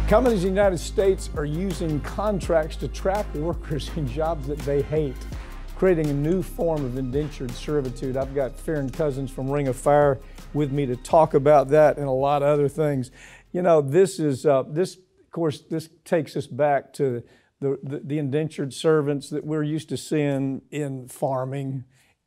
Companies in the United States are using contracts to trap workers in jobs that they hate, creating a new form of indentured servitude. I've got Farron Cousins from Ring of Fire with me to talk about that and a lot of other things. You know, this takes us back to the indentured servants that we're used to seeing in farming,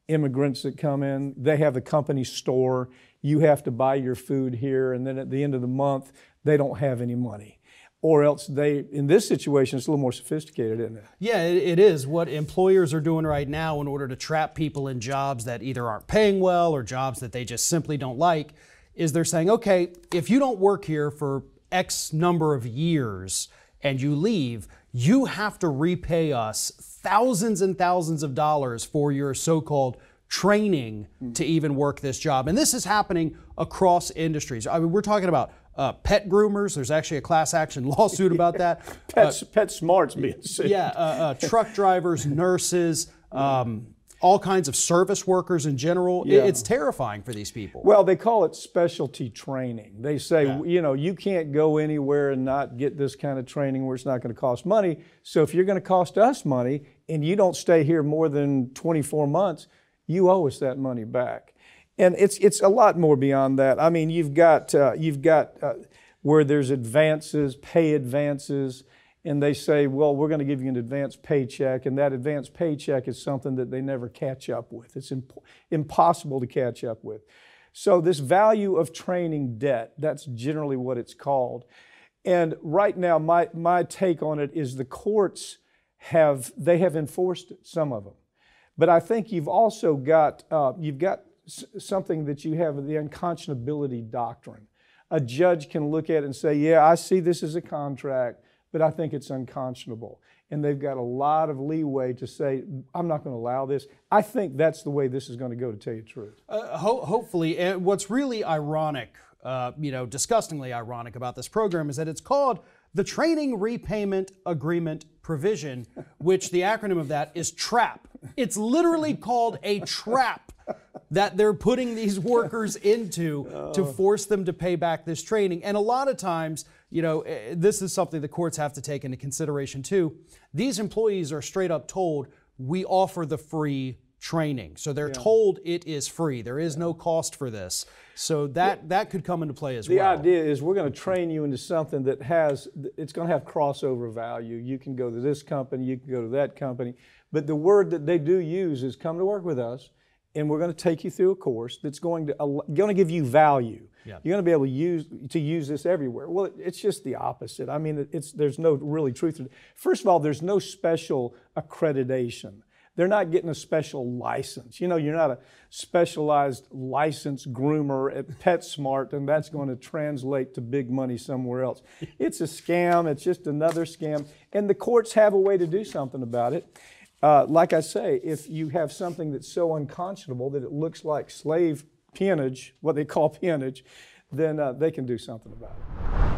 immigrants that come in. They have the company store. You have to buy your food here, and then at the end of the month, they don't have any money. Or else in this situation, it's a little more sophisticated, isn't it? Yeah, it is. What employers are doing right now in order to trap people in jobs that either aren't paying well or jobs that they just simply don't like is they're saying, okay, if you don't work here for X number of years and you leave, you have to repay us thousands and thousands of dollars for your so-called training to even work this job. And this is happening across industries. I mean, we're talking about pet groomers. There's actually a class action lawsuit about that. PetSmart's being sued. Yeah, truck drivers, nurses, all kinds of service workers in general. Yeah. It's terrifying for these people. Well, they call it specialty training. They say, Yeah. you know, you can't go anywhere and not get this kind of training where it's not going to cost money. So if you're going to cost us money and you don't stay here more than 24 months, you owe us that money back. And it's a lot more beyond that. I mean, you've got where there's advances, pay advances, and they say, well, we're going to give you an advanced paycheck, and that advanced paycheck is something that they never catch up with. It's impossible to catch up with. So this value of training debt, that's generally what it's called. And right now, my take on it is the courts have enforced it, some of them. But I think you've also got, something that you have, the unconscionability doctrine. A judge can look at it and say, yeah, I see this as a contract, but I think it's unconscionable. And they've got a lot of leeway to say, I'm not going to allow this. I think that's the way this is going to go, to tell you the truth. Hopefully. And what's really ironic, disgustingly ironic about this program is that it's called the Training Repayment Agreement Provision, which the acronym of that is TRAP. It's literally called a trap that they're putting these workers into to force them to pay back this training. And a lot of times, this is something the courts have to take into consideration too. These employees are straight up told, we offer the free training. So they're told it is free. There is no cost for this. So that could come into play as well. The idea is we're going to train you into something that it's going to have crossover value. You can go to this company, you can go to that company. But the word that they do use is come to work with us, and we're going to take you through a course that's going to give you value. Yeah. You're going to be able to use this everywhere. Well, it's just the opposite. I mean, there's no really truth to it. First of all, there's no special accreditation. They're not getting a special license. You know, you're not a specialized licensed groomer at PetSmart, and that's going to translate to big money somewhere else. It's a scam. It's just another scam. And the courts have a way to do something about it. Like I say, if you have something that's so unconscionable that it looks like slave peonage, what they call peonage, then they can do something about it.